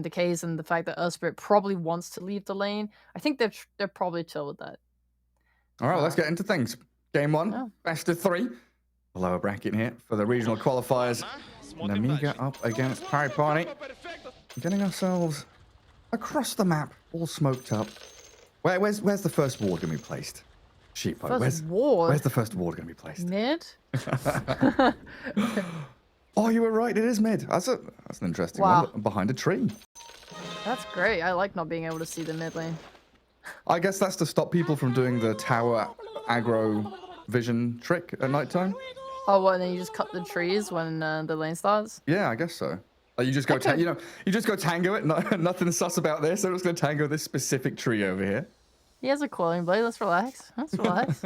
decays and the fact that Spirit probably wants to leave the lane, I think they're probably chill with that. All right, let's get into things. Game 1, best of 3. Lower bracket here for the regional qualifiers. Nemiga up against Pari Parni. Getting ourselves across the map, all smoked up. Where's the first ward going to be placed? Sheepo, where's the first ward going to be placed? Mid? Oh, you were right. It is mid. That's an interesting one. Behind a tree. That's great. I like not being able to see the mid lane. I guess that's to stop people from doing the tower aggro vision trick at nighttime. Oh, what? And then you just cut the trees when the lane starts? Yeah, I guess so. Like you just go, you just go tango it. Nothing sus about this. I'm just going to tango this specific tree over here. He has a coiling blade. Let's relax. Let's relax.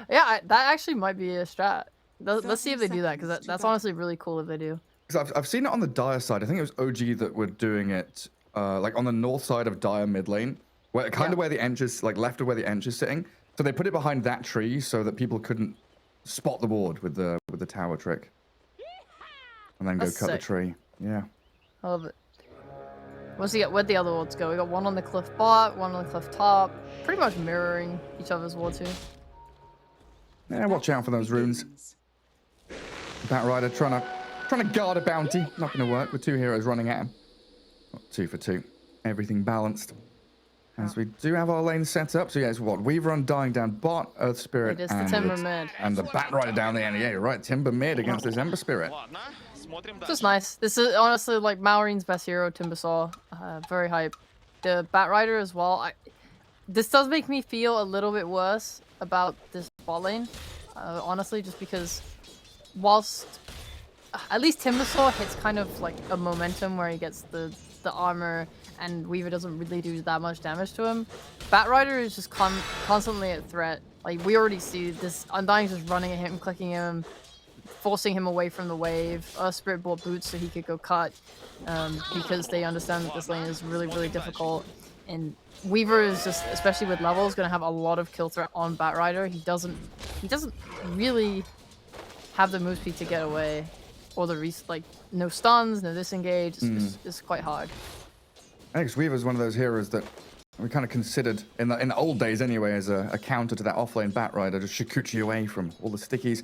Yeah, that actually might be a strat. Let's see if they do that, because that's honestly really cool if they do. Because I've seen it on the Dire side. I think it was OG that were doing it, like on the north side of Dire mid lane, where kind of where the Ench is, like left of where the Ench is sitting. So they put it behind that tree so that people couldn't spot the ward with the tower trick, and then go cut the tree. Yeah. I love it. Where'd the other wards go? We got one on the cliff bot, one on the cliff top, pretty much mirroring each other's wards here. Yeah, watch out for those runes. Bat Rider trying to guard a bounty. Not going to work with 2 heroes running at him. 2 for 2. Everything balanced. As we do have our lane set up. So yeah, it's what? Weaver Undying down bot, Earth Spirit, the Timber mid. And the Bat Rider down the end. Yeah, you're right. Timber mid against this Ember Spirit. This is nice. This is honestly like Maureen's best hero, Timbersaw. Very hype. The Bat Rider as well. This does make me feel a little bit worse about this bot lane. Honestly, just because whilst at least Timbersaw hits kind of like a momentum where he gets the armor and Weaver doesn't really do that much damage to him, Bat Rider is just constantly a threat. Like we already see this Undying just running at him, clicking him, forcing him away from the wave. Spirit bought boots so he could go cut because they understand that this lane is really, really difficult. And Weaver is just, especially with levels, going to have a lot of kill threat on Bat Rider. He doesn't really have the move speed to get away, or like no stuns, no disengage. It's quite hard. I think Weaver is one of those heroes that we kind of considered in the old days anyway as a counter to that offlane Bat Rider, to Shikuchi away from all the stickies.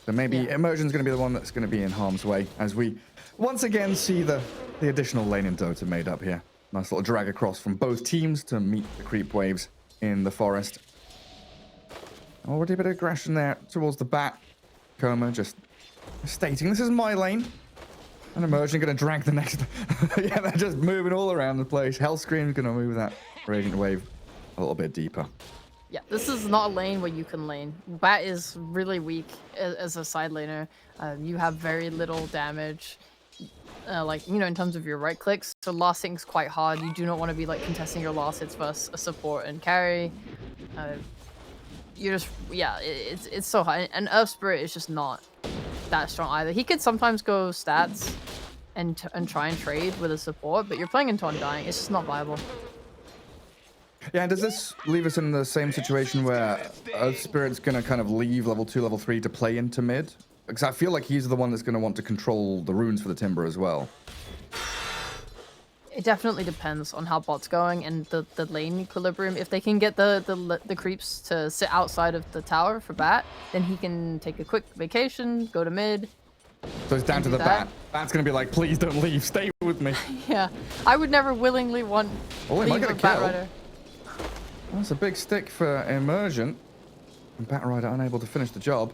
So maybe Immersion's going to be the one that's going to be in harm's way as we once again see the additional lane in Dota made up here. Nice little drag across from both teams to meet the creep waves in the forest. Already a bit of aggression there towards the bat. Coma just stating, this is my lane. And Immersion going to drag the next... yeah, they're just moving all around the place. Hellscream's going to move that Radiant Wave a little bit deeper. Yeah, this is not a lane where you can lane. Bat is really weak as a side laner. You have very little damage. Like, you know, in terms of your right clicks. So last hitting's quite hard. You do not want to be like contesting your last hits versus a support and carry. You're just, yeah, it's so high. And Earth Spirit is just not that strong either. He could sometimes go stats and try and trade with a support, but you're playing into Undying. It's just not viable. Yeah, does this leave us in the same situation where Earth Spirit's going to kind of leave level 2, level 3 to play into mid? Because I feel like he's the one that's going to want to control the runes for the Timber as well. It definitely depends on how bot's going and the lane equilibrium. If they can get the creeps to sit outside of the tower for Bat, then he can take a quick vacation, go to mid. So it's down to the Bat. Bat's going to be like, please don't leave, stay with me. Yeah, I would never willingly want leave a Bat Rider. That's a big stick for Immersion. And Bat Rider unable to finish the job.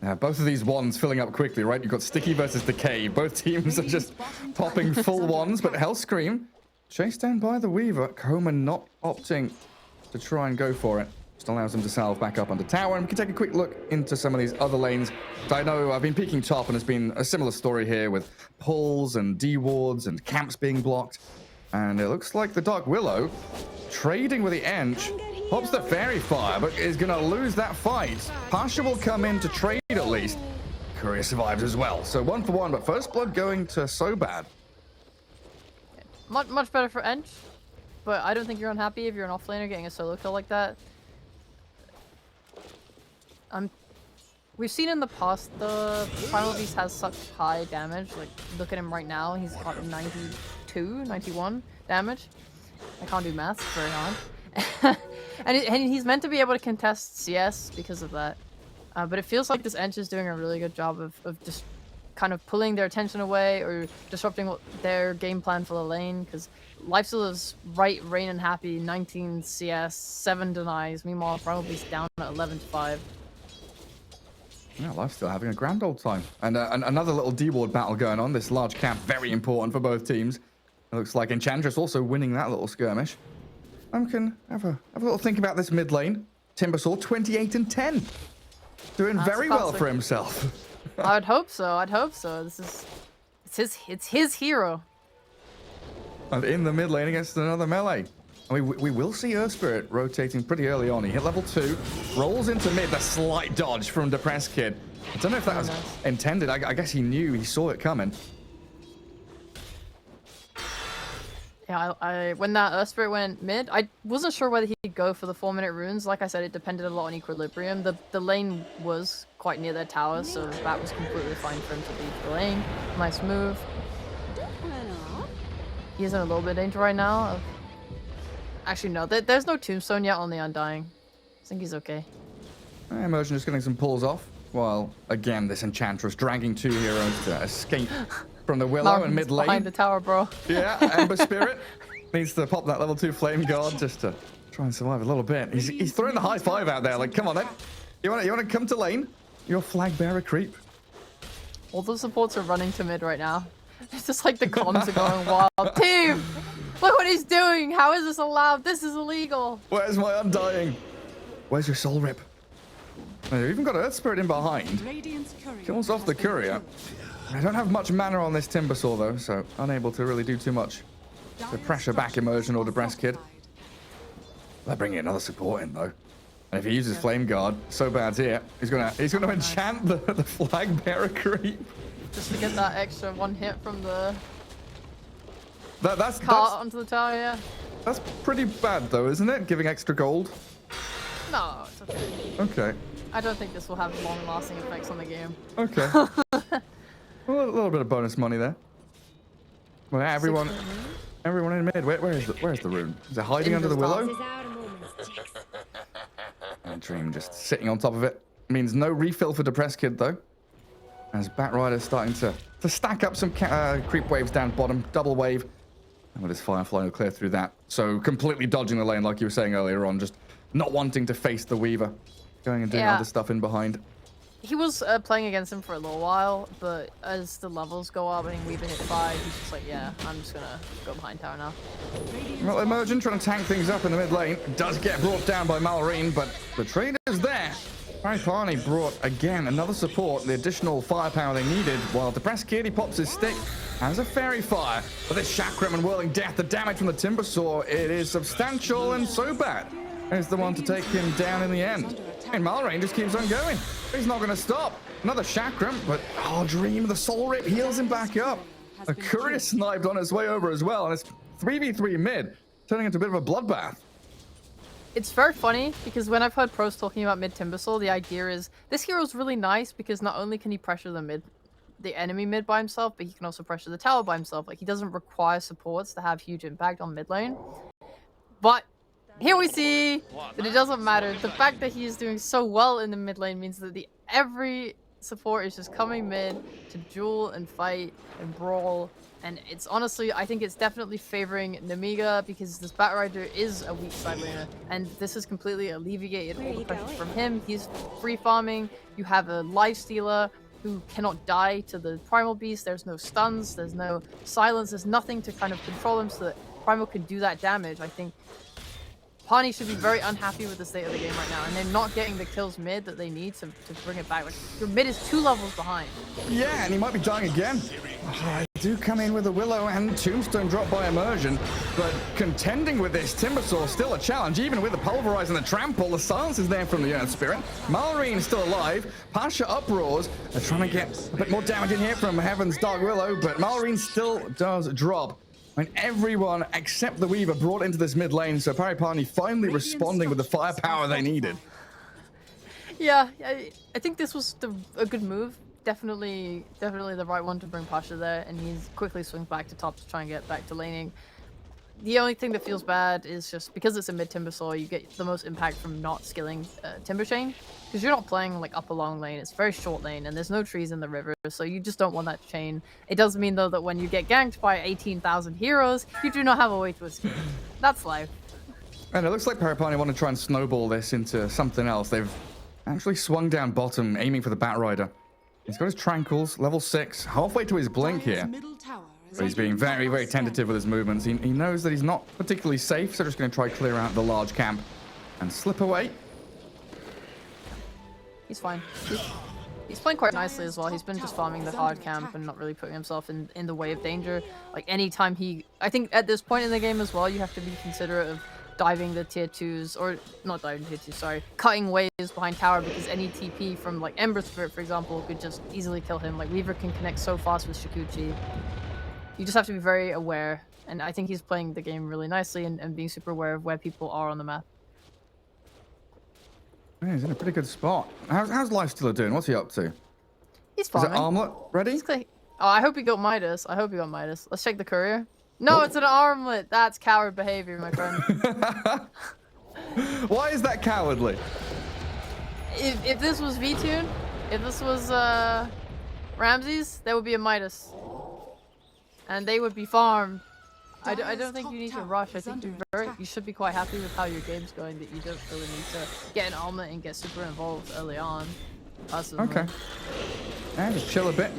Now, both of these wands filling up quickly, right? You've got Sticky versus Decay. Both teams are just popping full wands, but Hellscream chased down by the Weaver. Coma not opting to try and go for it. Just allows him to salve back up under tower. And we can take a quick look into some of these other lanes. I know I've been peeking top, and it's been a similar story here with pulls and D-wards and camps being blocked. And it looks like the Dark Willow trading with the Ench. Pops the Fairy Fire, but is going to lose that fight. Pasha will come in to trade at least. Courier survives as well. So 1 for 1, but first blood going to So Bad. Much better for Ench, but I don't think you're unhappy if you're an offlaner getting a solo kill like that. We've seen in the past the Primal Beast has such high damage. Like, look at him right now. He's got 92, 91 damage. I can't do maths, it's very hard. and he's meant to be able to contest CS because of that. But it feels like this Ench is doing a really good job of just kind of pulling their attention away or disrupting their game plan for the lane, because Lifesteal is right, Rain and Happy, 19 CS, 7 denies. Meanwhile, Primal Beast down at 11-5. Yeah, Lifesteal having a grand old time. And another little D-ward battle going on. This large camp, very important for both teams. It looks like Enchantress also winning that little skirmish. Can have a little think about this mid lane. Timbersaw 28-10. Doing very well for himself. I'd hope so. I'd hope so. It's his hero. And in the mid lane against another melee. I mean, we will see Earth Spirit rotating pretty early on. He hit level 2, rolls into mid, a slight dodge from Depressed Kid. I don't know if that was intended. I guess he knew, he saw it coming. Yeah, when that Earth Spirit went mid, I wasn't sure whether he'd go for the 4-minute runes. Like I said, it depended a lot on equilibrium. The lane was quite near their towers, so that was completely fine for him to leave the lane. Nice move. He's in a little bit of danger right now. Actually, no, there's no tombstone yet on the Undying. I think he's okay. Immersion just getting some pulls off, while, again, this Enchantress dragging 2 heroes to escape from the Willow and mid lane. Behind the tower, bro. Yeah, Ember Spirit needs to pop that level 2 Flame Guard just to try and survive a little bit. He's throwing the high five out there, like, come on then. You want to come to lane? Your flag bearer creep. All the supports are running to mid right now. It's just like the comms are going wild. Team! Look what he's doing! How is this allowed? This is illegal! Where's my Undying? Where's your soul rip? They've even got Earth Spirit in behind. Kills off the courier. I don't have much mana on this Timbersaw though, so unable to really do too much to pressure back Immersion or Depressed Kid. They're bringing another support in though. And if he uses Flame Guard, so bad's here. He's gonna enchant the flag bearer creep. Just to get that extra 1 hit from the that's onto the tower, yeah. That's pretty bad though, isn't it? Giving extra gold? No, it's okay. Okay. I don't think this will have long-lasting effects on the game. Okay. A little bit of bonus money there. Well, everyone in mid. Where's the rune? Is it hiding under the willow? And Dream just sitting on top of it. Means no refill for Depressed Kid though. As Batrider's starting to stack up some creep waves down bottom, double wave. And with his Firefly, he'll clear through that. So completely dodging the lane like you were saying earlier on, just not wanting to face the Weaver. Going and doing other stuff in behind. He was playing against him for a little while, but as the levels go up, I think Weaver hit 5, he's just like, yeah, I'm just gonna go behind tower now. Well, Emergent trying to tank things up in the mid lane. Does get brought down by Malrine, but the trade is there. Pari Parni brought, again, another support, the additional firepower they needed, while Depressed Kid, he pops his stick, has a Fairy Fire. But this Chakram and Whirling Death, the damage from the Timbersaw, it is substantial and so bad. Is the one to take him down in the end. And Malrine just keeps on going. He's not going to stop. Another Chakram, but Dream, the Soul Rip heals him back up. A Courier sniped on his way over as well, and it's 3v3 mid, turning into a bit of a bloodbath. It's very funny, because when I've heard pros talking about mid Timbersaw, the idea is, this hero's really nice because not only can he pressure the enemy mid by himself, but he can also pressure the tower by himself. Like, he doesn't require supports to have huge impact on mid lane. But here we see that it doesn't matter. The fact that he is doing so well in the mid lane means that every support is just coming mid to duel and fight and brawl. And it's honestly, I think it's definitely favoring Nemiga because this Batrider is a weak side laner. And this has completely alleviated all the pressure from him. He's free farming. You have a Lifestealer who cannot die to the Primal Beast. There's no stuns. There's no silence. There's nothing to kind of control him so that Primal can do that damage. I think Parni should be very unhappy with the state of the game right now, and they're not getting the kills mid that they need to bring it back. Like, your mid is 2 levels behind. Yeah, and he might be dying again. I do come in with a Willow and Tombstone drop by Immersion, but contending with this Timbersaw still a challenge, even with the Pulverize and the Trample. The silence is there from the Earth Spirit. Malrine is still alive. Pasha uproars. They're trying to get a bit more damage in here from Heaven's Dark Willow, but Malrine still does drop. And everyone except the Weaver brought into this mid lane, so Pari Parni finally responding with the firepower they needed. Yeah, I think this was a good move. Definitely the right one to bring Pasha there, and he's quickly swings back to top to try and get back to laning. The only thing that feels bad is just because it's a mid Timber Saw, you get the most impact from not skilling Timber Chain, because you're not playing like up a long lane. It's a very short lane, and there's no trees in the river, so you just don't want that chain. It does mean though that when you get ganked by 18,000 heroes, you do not have a way to escape. That's life. And it looks like Pari Parni want to try and snowball this into something else. They've actually swung down bottom, aiming for the Bat Rider. He's got his Tranquils, level 6, halfway to his Blink here. But he's being very, very tentative with his movements. He knows that he's not particularly safe, so just going to try clear out the large camp and slip away. He's fine. He's playing quite nicely as well. He's been just farming the hard camp and not really putting himself in the way of danger. Like anytime I think at this point in the game as well, you have to be considerate of diving the tier 2s, or not diving tier 2s, sorry, cutting waves behind tower, because any TP from like Ember Spirit, for example, could just easily kill him. Like Weaver can connect so fast with Shikuchi. You just have to be very aware, and I think he's playing the game really nicely and being super aware of where people are on the map. Yeah, he's in a pretty good spot. How's Lifestealer doing? What's he up to? He's farming. Is it Armlet ready? Oh, I hope he got Midas. Let's check the courier. No, it's an armlet. That's coward behavior, my friend. Why is that cowardly? If this was VTune, if this was Ramses, there would be a Midas. And they would be farmed. I don't think you need to rush. I think you should be quite happy with how your game's going, that you don't really need to get an armlet and get super involved early on. Personally. Okay. And just chill a bit.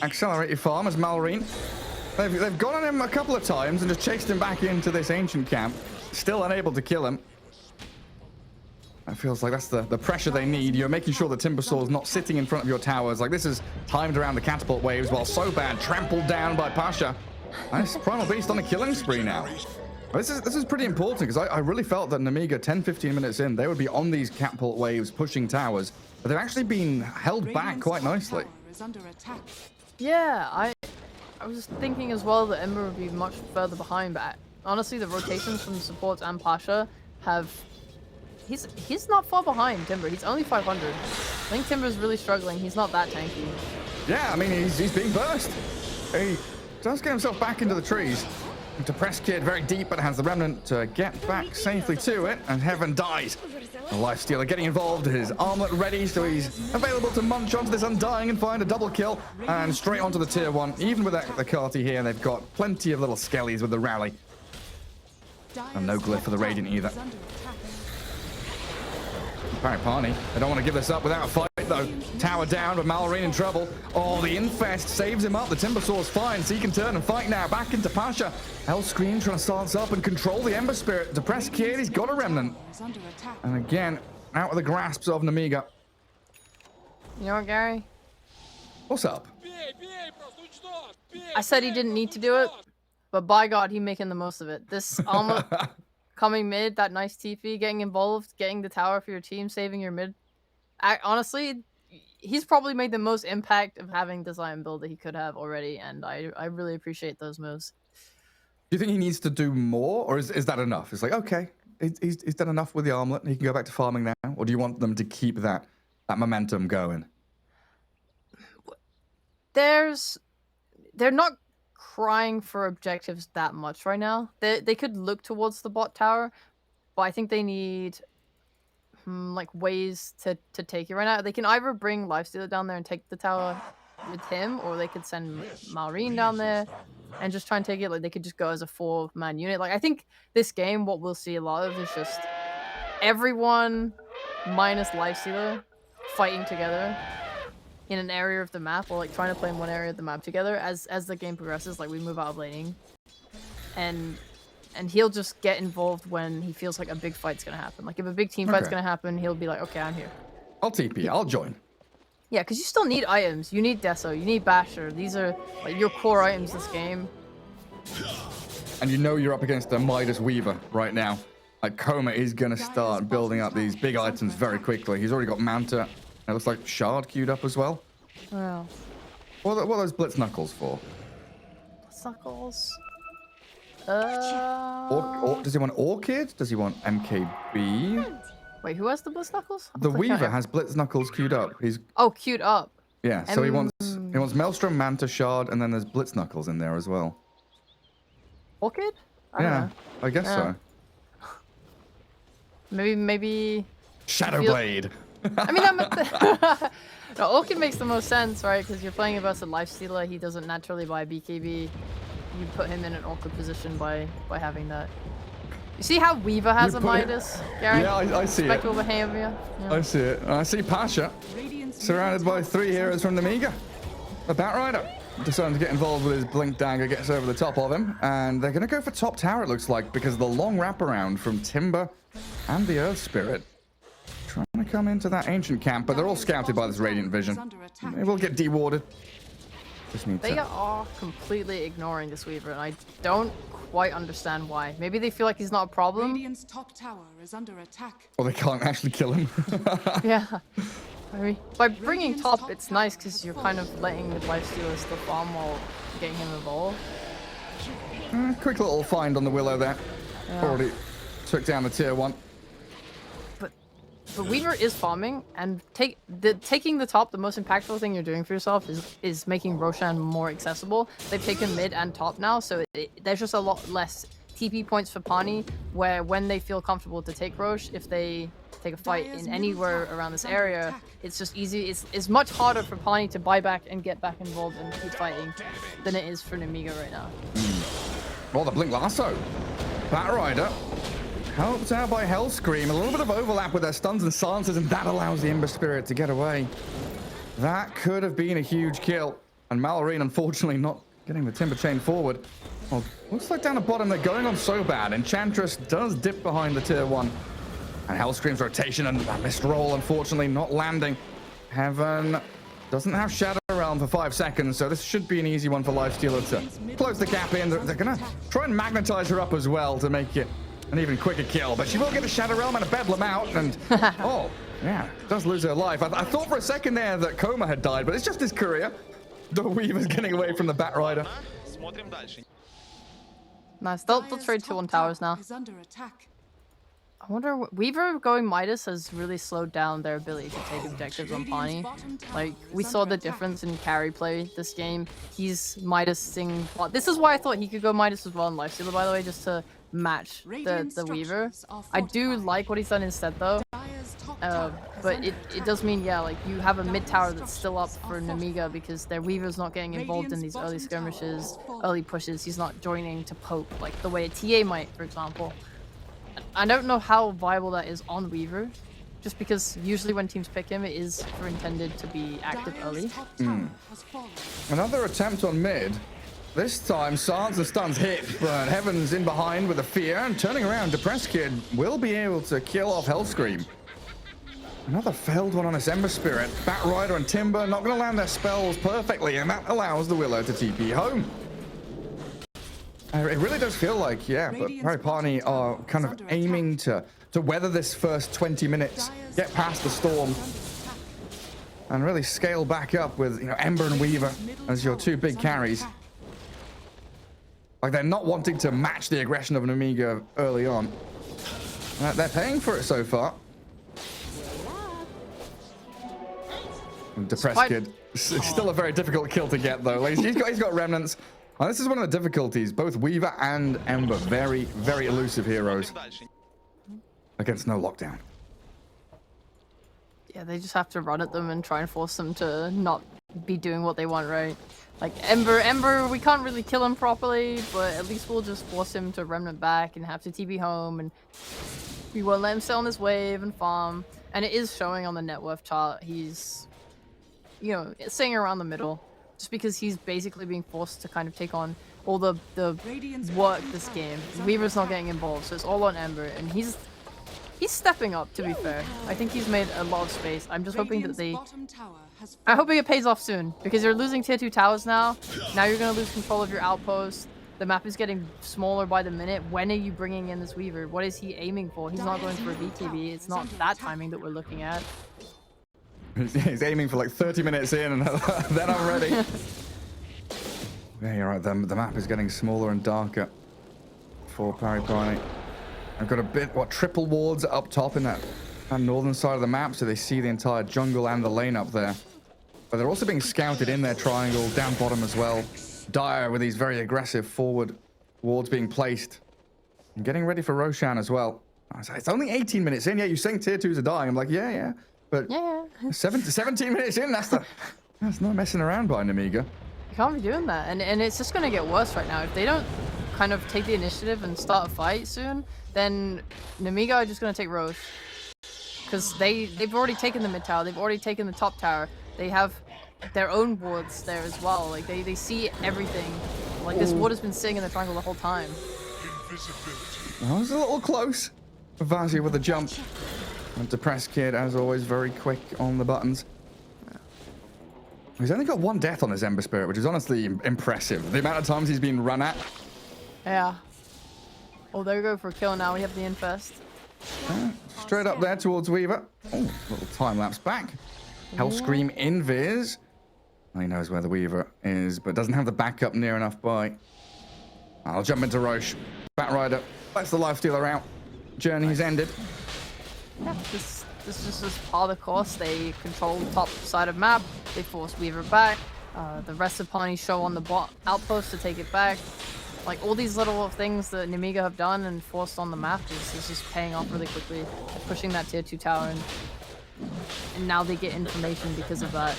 Accelerate your farm as Malrine. They've gone on him a couple of times and just chased him back into this ancient camp. Still unable to kill him. That feels like that's the pressure they need. You're making sure the Timbersaw is not sitting in front of your towers. Like this is timed around the catapult waves, while so bad trampled down by Pasha. Nice Primal Beast on a killing spree now. This is pretty important, because I really felt that Nemiga 10-15 minutes in, they would be on these catapult waves pushing towers, but they've actually been held back quite nicely. Yeah, I was thinking as well that Ember would be much further behind, but honestly the rotations from the supports and Pasha have... He's not far behind Timber. He's only 500. I think Timber's really struggling. He's not that tanky. Yeah, I mean, he's being burst. He does get himself back into the trees. Depressed Kid very deep, but has the Remnant to get back safely to it, and Heaven dies. The Lifestealer getting involved, his armlet ready, so he's available to munch onto this Undying and find a double kill, and straight onto the tier 1. Even with the Carty here, they've got plenty of little skellies with the rally. And no glyph for the Radiant either. Pari Parni, they don't want to give this up without a fight though. Tower down, but Malrine in trouble. Oh, the Infest saves him up. The Timbersaw's fine, so he can turn and fight now. Back into Pasha. Hellscream trying to stance up and control the Ember Spirit. Depressed Kid, he's got a Remnant. And again, out of the grasps of Nemiga. You know what, Gary? What's up? I said he didn't need to do it, but by God, he's making the most of it. This almost coming mid, that nice TP, getting involved, getting the tower for your team, saving your mid. Honestly, he's probably made the most impact of having design build that he could have already, and I really appreciate those moves. Do you think he needs to do more, or is that enough? It's like, okay, he's done enough with the armlet, and he can go back to farming now, or do you want them to keep that momentum going? They're not crying for objectives that much right now. They could look towards the bot tower, but I think they need like ways to take it right now. They can either bring Lifestealer down there and take the tower with him, or they could send Malrine down there and just try and take it. Like they could just go as a 4-man unit. Like I think this game, what we'll see a lot of is just everyone minus Lifestealer fighting together in an area of the map, or like trying to play in one area of the map together as the game progresses. Like we move out of laning, and he'll just get involved when he feels like a big fight's gonna happen. Like if a big team fight's gonna happen, he'll be like, okay, I'm here. I'll TP, I'll join. Yeah, because you still need items. You need Deso, you need Basher. These are like your core items this game. And you know you're up against a Midas Weaver right now. Like Coma is gonna start building up these big items very quickly. He's already got Manta. It looks like Shard queued up as well. Wow. What are those Blitz Knuckles for? Blitz Knuckles? Does he want Orchid? Does he want MKB? Wait, who has the Blitz Knuckles? I'm The clicking on Weaver every- has Blitz Knuckles queued up. He's Oh, queued up. yeah. So he wants Maelstrom, Manta Shard, and then there's Blitz Knuckles in there as well. Orchid? I don't Yeah, know. I guess so. Maybe. Shadowblade. I mean, no, Orchid makes the most sense, right? Because you're playing against a Lifestealer. He doesn't naturally buy BKB. You put him in an awkward position by having that. You see how Weaver has a Midas, Gary? Yeah, I see it. Spectral behavior. Yeah. I see it. I see Pasha surrounded by 3 heroes from Nemiga. A Batrider deciding to get involved with his Blink Dagger, gets over the top of him, and they're going to go for top tower, it looks like, because of the long wraparound from Timber and the Earth Spirit. Trying to come into that ancient camp, but they're all scouted by this Radiant Vision. They will get dewarded. Just need They to... are completely ignoring this Weaver, and I don't quite understand why. Maybe they feel like he's not a problem. Radiant's top tower is under attack. Or they can't actually kill him. Yeah. I mean, by bringing top, it's nice because you're kind of letting the Lifestealer still farm while getting him involved. Quick little find on the Willow there. Yeah. Already took down the tier 1. But Weaver is farming, and taking the top, the most impactful thing you're doing for yourself is making Roshan more accessible. They've taken mid and top now, so there's just a lot less TP points for Parni, where when they feel comfortable to take Rosh, if they take a fight in anywhere around this area, it's just easy. It's much harder for Parni to buy back and get back involved and keep fighting than it is for Nemiga right now. Oh, the Blink Lasso. Batrider. Helped out by Hellscream. A little bit of overlap with their stuns and silences, and that allows the Ember Spirit to get away. That could have been a huge kill. And Malorine, unfortunately, not getting the Timber Chain forward. Well, looks like down the bottom, they're going on so bad. Enchantress does dip behind the tier 1. And Hellscream's rotation and that missed roll, unfortunately, not landing. Heaven doesn't have Shadow Realm for 5 seconds, so this should be an easy one for Lifestealer to close the gap in. They're going to try and magnetize her up as well to make it an even quicker kill, but she will get a Shadow Realm and a Bedlam out, and oh, yeah, does lose her life. I thought for a second there that Coma had died, but it's just his courier. The Weaver's getting away from the Batrider. Nice. They'll trade 2 on towers now. I wonder, Weaver going Midas has really slowed down their ability to take objectives on Parni. Like, we saw the difference in carry play this game. He's Midasing. This is why I thought he could go Midas as well in Lifestealer, by the way, just to match the Weaver. I do like what he's done instead, though. But it does mean, yeah, like, you have a mid tower that's still up for Nemiga because their Weaver's not getting involved in these early skirmishes, early pushes. He's not joining to poke, like the way a TA might, for example. I don't know how viable that is on Weaver, just because usually when teams pick him, it is intended to be active early. Another attempt on mid. This time, Silence and Stuns hit, but Heaven's in behind with a Fear, and turning around, Depressed Kid will be able to kill off Hellscream. Another failed one on his Ember Spirit. Batrider and Timber not going to land their spells perfectly, and that allows the Willow to TP home. It really does feel like, yeah, but Pari Parni are kind of aiming to weather this first 20 minutes, get past the storm, and really scale back up with, you know, Ember and Weaver as your 2 big carries. Like, they're not wanting to match the aggression of an Nemiga early on. They're paying for it so far. Depressed Kid. Still a very difficult kill to get, though. Like, he's got remnants. And this is one of the difficulties. Both Weaver and Ember, very, very elusive heroes against no lockdown. Yeah, they just have to run at them and try and force them to not be doing what they want, right? Like, Ember, we can't really kill him properly, but at least we'll just force him to remnant back and have to TP home, and we won't let him sit on this wave and farm. And it is showing on the net worth chart. He's, you know, sitting around the middle, just because he's basically being forced to kind of take on all the work this game. Weaver's not getting involved, so it's all on Ember, and he's stepping up, to be fair. I think he's made a lot of space. I'm just hoping that I'm hoping it pays off soon, because you're losing tier 2 towers now. Now you're going to lose control of your outpost. The map is getting smaller by the minute. When are you bringing in this Weaver? What is he aiming for? He's not going for a BKB. It's not that timing that we're looking at. He's aiming for like 30 minutes in, and then I'm ready. Yeah, you're right. The map is getting smaller and darker for Pari Parni. I've got a bit, triple wards up top in that that northern side of the map, so they see the entire jungle and the lane up there. But they're also being scouted in their triangle, down bottom as well. Dire with these very aggressive forward wards being placed. And getting ready for Roshan as well. It's only 18 minutes in. Yeah, you're saying tier 2s are dying. I'm like, yeah. But 17 minutes in, that's not messing around by Nemiga. You can't be doing that. And it's just going to get worse right now. If they don't kind of take the initiative and start a fight soon, then Nemiga are just going to take Rosh. Because they've already taken the mid tower. They've already taken the top tower. They have their own wards there as well. Like, they see everything. Like, this ward has been sitting in the triangle the whole time. That was a little close. Vazia with a jump. And Depressed Kid, as always, very quick on the buttons. He's only got 1 death on his Ember Spirit, which is honestly impressive. The amount of times he's been run at. Yeah. Oh, there we go for a kill now. We have the infest. Straight up there towards Weaver. Oh, little time lapse back. Hellscream invis. He knows where the Weaver is, but doesn't have the backup near enough by. I'll jump into Roche. Batrider lets the Lifestealer out. Journey's ended. Yeah, this is just part of the course. They control the top side of map. They force Weaver back. The rest of Parni show on the bot outpost to take it back. Like, all these little things that Nemiga have done and forced on the map is just paying off really quickly. They're pushing that tier 2 tower and now they get information because of that.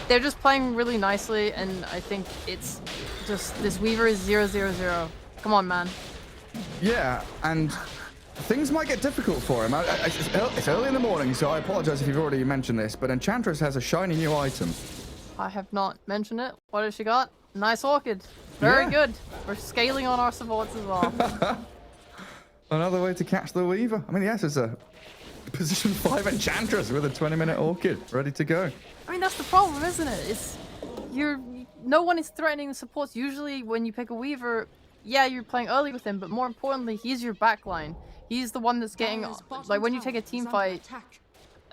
They're just playing really nicely, and I think it's just this Weaver is 0-0-0. Come on, man. Yeah, and things might get difficult for him. It's early in the morning, so I apologize if you've already mentioned this, but Enchantress has a shiny new item. I have not mentioned it. What has she got? Nice Orchid. Very good. We're scaling on our supports as well. Another way to catch the Weaver. I mean, yes, it's a position 5 Enchantress with a 20-minute Orchid ready to go. I mean, that's the problem, isn't it? It's no one is threatening the supports. Usually when you pick a Weaver, yeah, you're playing early with him, but more importantly, he's your backline. He's the one that's getting, like, when you take a team fight,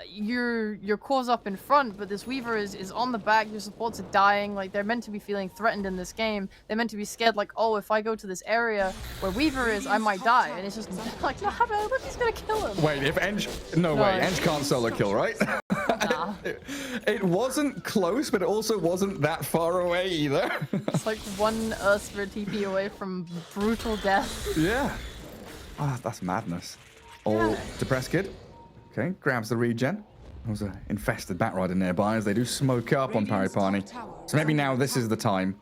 your core's up in front, but this Weaver is on the back. Your supports are dying. Like, they're meant to be feeling threatened in this game. They're meant to be scared, like, oh, if I go to this area where Weaver is, I might die. And it's just like, no, look, he's gonna kill him. Wait, if Eng... No way, Eng can't solo kill, right? Nah. It wasn't close, but it also wasn't that far away either. It's like one Spirit TP away from brutal death. Yeah. Ah, that's madness. All Depressed Kid. Okay, grabs the regen. There's an infested Batrider nearby as they do smoke up on Pari Parni. So maybe now this is the time.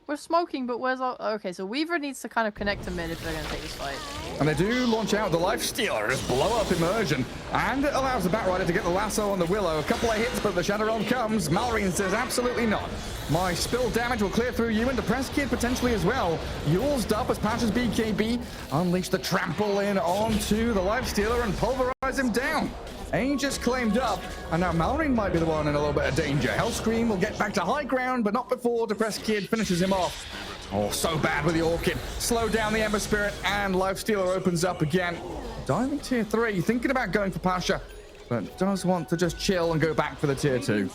We're smoking, but where's our... Okay, so Weaver needs to kind of connect to mid if they're going to take this fight. And they do launch out the Lifestealer, just blow up Immersion. And it allows the Batrider to get the lasso on the Willow. A couple of hits, but the Shadowrun comes. Malrine says absolutely not. My spill damage will clear through you and Depressed Kid potentially as well. Yours up as Patches BKB unleash the trample in onto the Lifestealer and pulverize him down. Aegis claimed up, and now Malrine might be the one in a little bit of danger. Hellscream will get back to high ground, but not before Depressed Kid finishes him off. Oh, so bad with the Orchid. Slow down the Ember Spirit, and Lifestealer opens up again. Diving tier 3, thinking about going for Pasha, but does want to just chill and go back for the tier 2.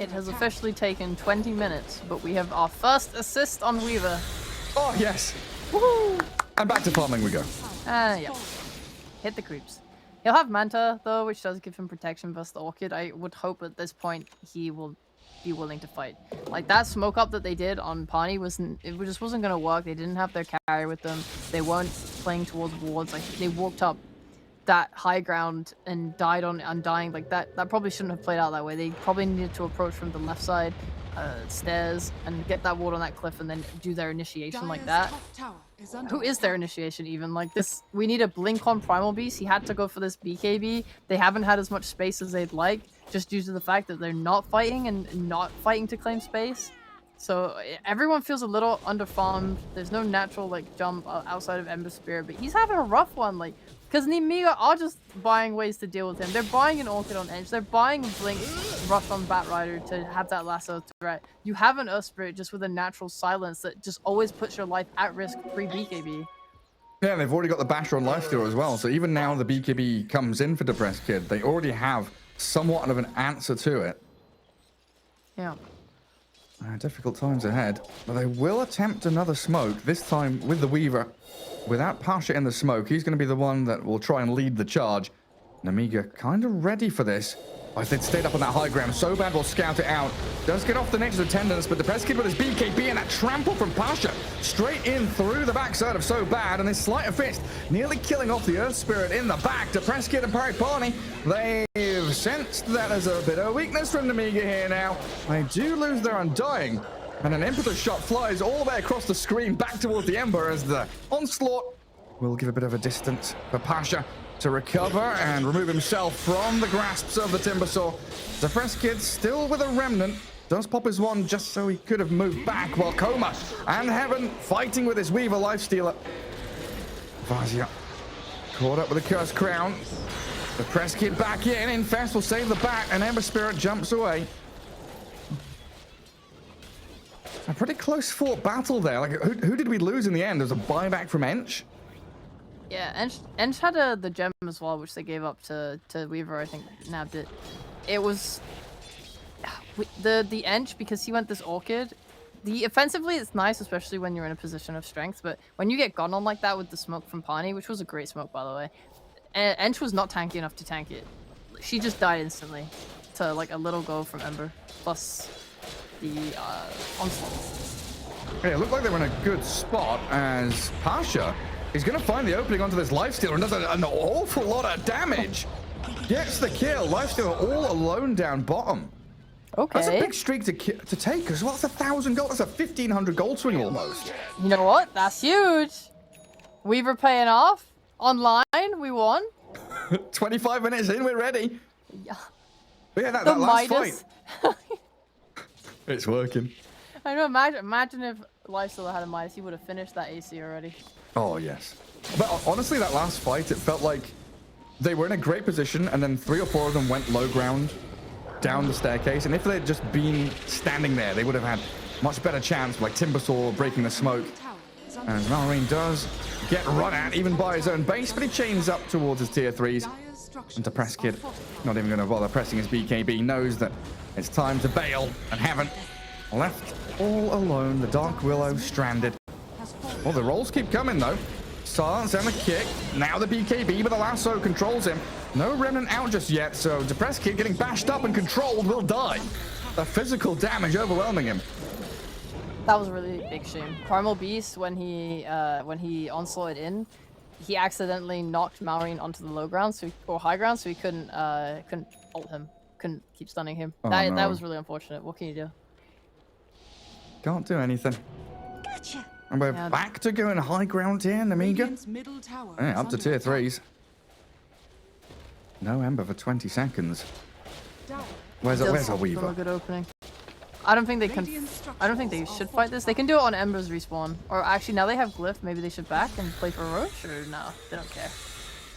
It has officially taken 20 minutes, but we have our first assist on Weaver. Oh, yes. Woohoo! And back to farming we go. Yeah. Hit the creeps. He'll have Manta, though, which does give him protection versus the Orchid. I would hope at this point he will be willing to fight. Like, that smoke up that they did on Parni it just wasn't going to work. They didn't have their carry with them. They weren't playing towards wards. Like, they walked up that high ground and died on Undying. Like, that probably shouldn't have played out that way. They probably needed to approach from the left side stairs and get that ward on that cliff and then do their initiation like that. Who is their initiation even? Like, this, we need a blink on Primal Beast. He had to go for this BKB. They haven't had as much space as they'd like, just due to the fact that they're not fighting and not fighting to claim space. So everyone feels a little underfarmed. There's no natural, like, jump outside of Ember Spirit, but he's having a rough one, like, because Nemiga are just buying ways to deal with him. They're buying an Orchid on Edge. They're buying a Blink Rush on Batrider to have that lasso threat. You have an Earth Spirit just with a natural silence that just always puts your life at risk pre-BKB. Yeah, they've already got the Basher on Lifestealer as well. So even now the BKB comes in for Depressed Kid, they already have somewhat of an answer to it. Yeah. Difficult times ahead, but they will attempt another smoke, this time with the Weaver. Without Pasha in the smoke, he's going to be the one that will try and lead the charge. Nemiga kind of ready for this. If they'd stayed up on that high ground, So Bad will scout it out. Does get off the nature's attendants, but the press kid with his BKB and that trample from Pasha straight in through the backside of So Bad, and his sleight of fist nearly killing off the Earth Spirit in the back. To press kid and Pari Parni, they've sensed that there's a bit of weakness from Nemiga here now. They do lose their Undying, and an impetus shot flies all the way across the screen back towards the Ember as the onslaught will give a bit of a distance for Pasha to recover and remove himself from the grasps of the Timbersaw. The press kid still with a remnant. Does pop his one just so he could have moved back, while Coma and Heaven fighting with his Weaver Lifestealer. Vazia caught up with the Cursed Crown. The press kid back in. Infest will save the back, and Ember Spirit jumps away. A pretty close fought battle there. Like, who did we lose in the end? There was a buyback from Ench. Yeah, Ench had the gem as well, which they gave up to Weaver. I think nabbed it. It was the Ench, because he went this Orchid. The offensively, it's nice, especially when you're in a position of strength. But when you get gone on like that with the smoke from Parni, which was a great smoke by the way, Ench was not tanky enough to tank it. She just died instantly to like a little go from Ember plus the onslaught. Yeah, it looked like they were in a good spot as Pasha is going to find the opening onto this Lifestealer and does an awful lot of damage. Gets the kill. Lifestealer all alone down bottom. Okay. That's a big streak to take as well. That's 1,000 gold. That's a 1,500 gold swing almost. You know what? That's huge. Weaver paying off. Online, we won. 25 minutes in, we're ready. Yeah. But yeah, that last Midas. fight. It's working. I know, imagine if Lifestealer had a Midas, he would have finished that AC already. Oh, yes. But honestly, that last fight, it felt like they were in a great position, and then 3 or 4 of them went low ground down the staircase. And if they'd just been standing there, they would have had much better chance, like Timbersaw breaking the smoke. As Malrine does get run at, even by his own base, but he chains up towards his tier 3s. And to press kid, not even going to bother pressing his BKB, knows that it's time to bail, and haven't. Left all alone, the Dark Willow stranded. Well, the rolls keep coming though. Silence and the kick. Now the BKB, but the lasso controls him. No remnant out just yet, so Depressed Kid getting bashed up and controlled will die. The physical damage overwhelming him. That was a really big shame. Primal Beast, when he onslaughted in, he accidentally knocked Malrine onto the low ground, or high ground, so he couldn't ult him, couldn't keep stunning him. Oh, that no. was really unfortunate. What can you do? Can't do anything. Gotcha. And we're back to going high ground here, Nemiga. Radiant's middle tower Yeah, is up to under tier attack. 3s. No Ember for 20 seconds. Tower Where's Does our give them a Weaver? good opening. I don't think they can. I don't think they should fight this. They can do it on Ember's respawn, or actually now they have Glyph. Maybe they should back and play for Roche, or no? They don't care.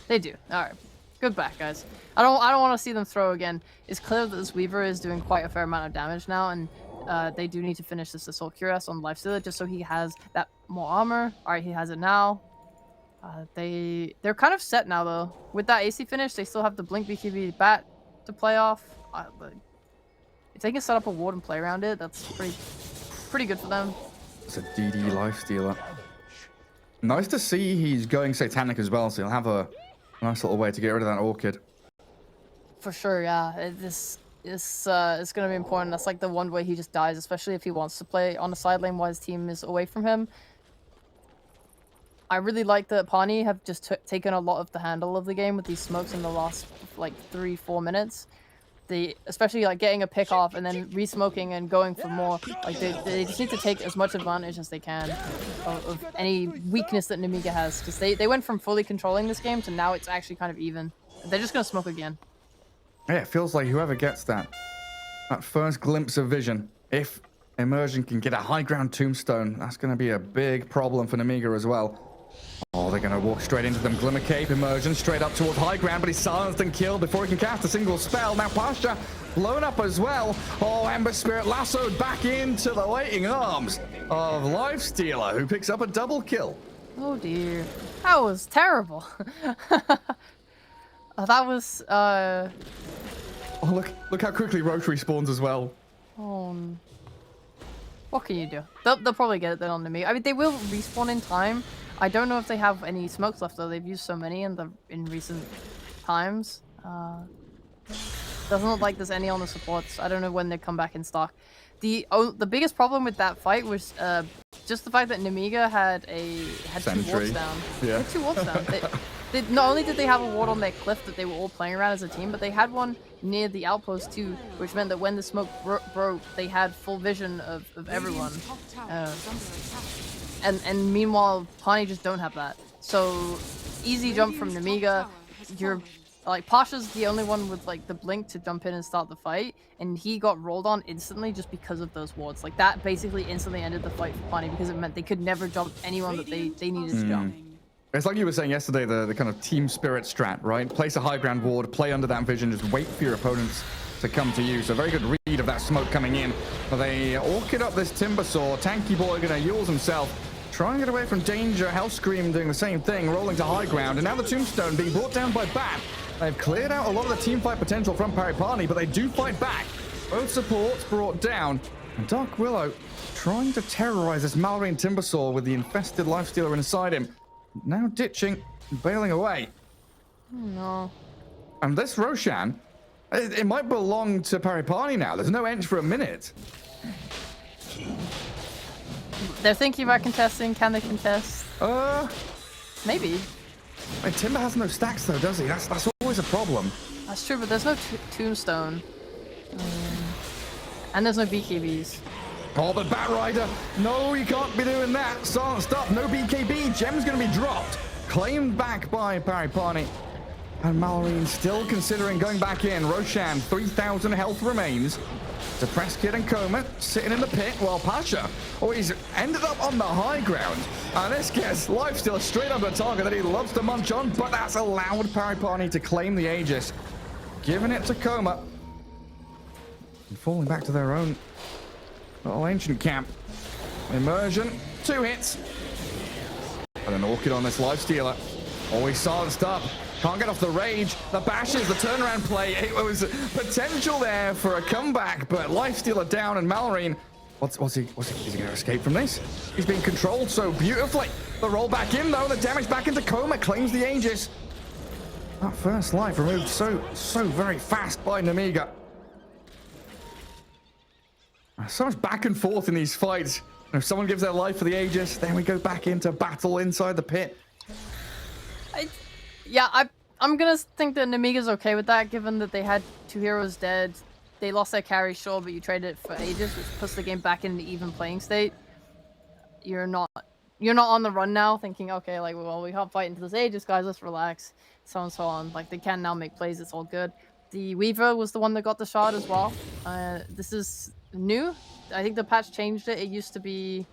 They do. All right, good back, guys. I don't want to see them throw again. It's clear that this Weaver is doing quite a fair amount of damage now, and they do need to finish this Assault Cuirass on Lifestealer just so he has that more armor. All right, he has it now. They're kind of set now though. With that AC finish, they still have the Blink BKB bat to play off. But if they can set up a ward and play around it, that's pretty good for them. It's a DD Lifestealer. Nice to see he's going Satanic as well, so he'll have a nice little way to get rid of that Orchid. For sure, yeah. It's going to be important. That's like the one way he just dies, especially if he wants to play on the side lane while his team is away from him. I really like that Parni have just taken a lot of the handle of the game with these smokes in the last like 3-4 minutes. Especially like getting a pick off and then re-smoking and going for more. Like they just need to take as much advantage as they can of any weakness that Nemiga has, because they went from fully controlling this game to now it's actually kind of even. They're just gonna smoke again. Yeah, it feels like whoever gets that first glimpse of vision, if Immersion can get a high ground tombstone, that's going to be a big problem for Nemiga as well. Oh, they're going to walk straight into them. Glimmer Cape, Immersion straight up towards high ground, but he's silenced and killed before he can cast a single spell. Now Pasha blown up as well. Oh, Ember Spirit lassoed back into the waiting arms of Lifestealer, who picks up a double kill. Oh dear, that was terrible. That was Oh, look how quickly Roche respawns as well. What can you do? They'll probably get it then on Nemiga. I mean, they will respawn in time. I don't know if they have any smokes left though. They've used so many in recent times. Doesn't look like there's any on the supports. I don't know when they come back in stock. The biggest problem with that fight was just the fact that Nemiga had two wards down. Yeah. They had two wards down. They not only did they have a ward on their cliff that they were all playing around as a team, but they had one near the outpost too, which meant that when the smoke broke, they had full vision of everyone. And meanwhile, Parni just don't have that. So easy jump from Nemiga. You're like Pasha's the only one with like the blink to jump in and start the fight, and he got rolled on instantly just because of those wards. Like that basically instantly ended the fight for Parni because it meant they could never jump anyone that they needed to jump. It's like you were saying yesterday, the kind of team spirit strat, right? Place a high ground ward, play under that vision, just wait for your opponents to come to you. So very good read of that smoke coming in. But they orchid up this timber saw. Tanky boy gonna use himself. Trying to get away from danger. Hellscream doing the same thing, rolling to high ground. And now the tombstone being brought down by Bat. They've cleared out a lot of the team fight potential from Pari Parni, but they do fight back. Both supports brought down. And Dark Willow trying to terrorize this Mallory Timbersaw with the infested Lifestealer inside him. Now ditching and bailing away. No. And this Roshan, it might belong to Pari Parni now. There's no edge for a minute. They're thinking about contesting. Can they contest? Maybe. Timber has no stacks though, does he? That's always a problem. That's true, but there's no tombstone. And there's no BKBs. Oh, but Bat Rider, no, you can't be doing that. Silent stop, no BKB. Gem's going to be dropped. Claimed back by Pari Parni. And Mallory still considering going back in. Roshan, 3,000 health remains. Depressed Kid and Coma sitting in the pit while Pasha, he's ended up on the high ground. And this gets life still straight under target that he loves to munch on, but that's allowed Pari Parni to claim the Aegis. Giving it to Coma. And falling back to their own little ancient camp. Immersion, 2 hits. And an Orchid on this Lifestealer. Always silenced up. Can't get off the rage. The bashes, the turnaround play. It was potential there for a comeback, but Lifestealer down and Mallory. Is he going to escape from this? He's being controlled so beautifully. The roll back in though, the damage back into Coma, claims the Aegis. That first life removed so very fast by Nemiga. So much back and forth in these fights. If someone gives their life for the Aegis, then we go back into battle inside the pit. I'm gonna think that Nemiga's okay with that, given that they had 2 heroes dead. They lost their carry, sure, but you traded it for Aegis, which puts the game back in the even playing state. You're not on the run now, thinking, okay, like, well, we can't fight into this Aegis, guys, let's relax, so on and so on. Like, they can now make plays, it's all good. The Weaver was the one that got the shard as well. This is new. I think the patch changed it. It used to be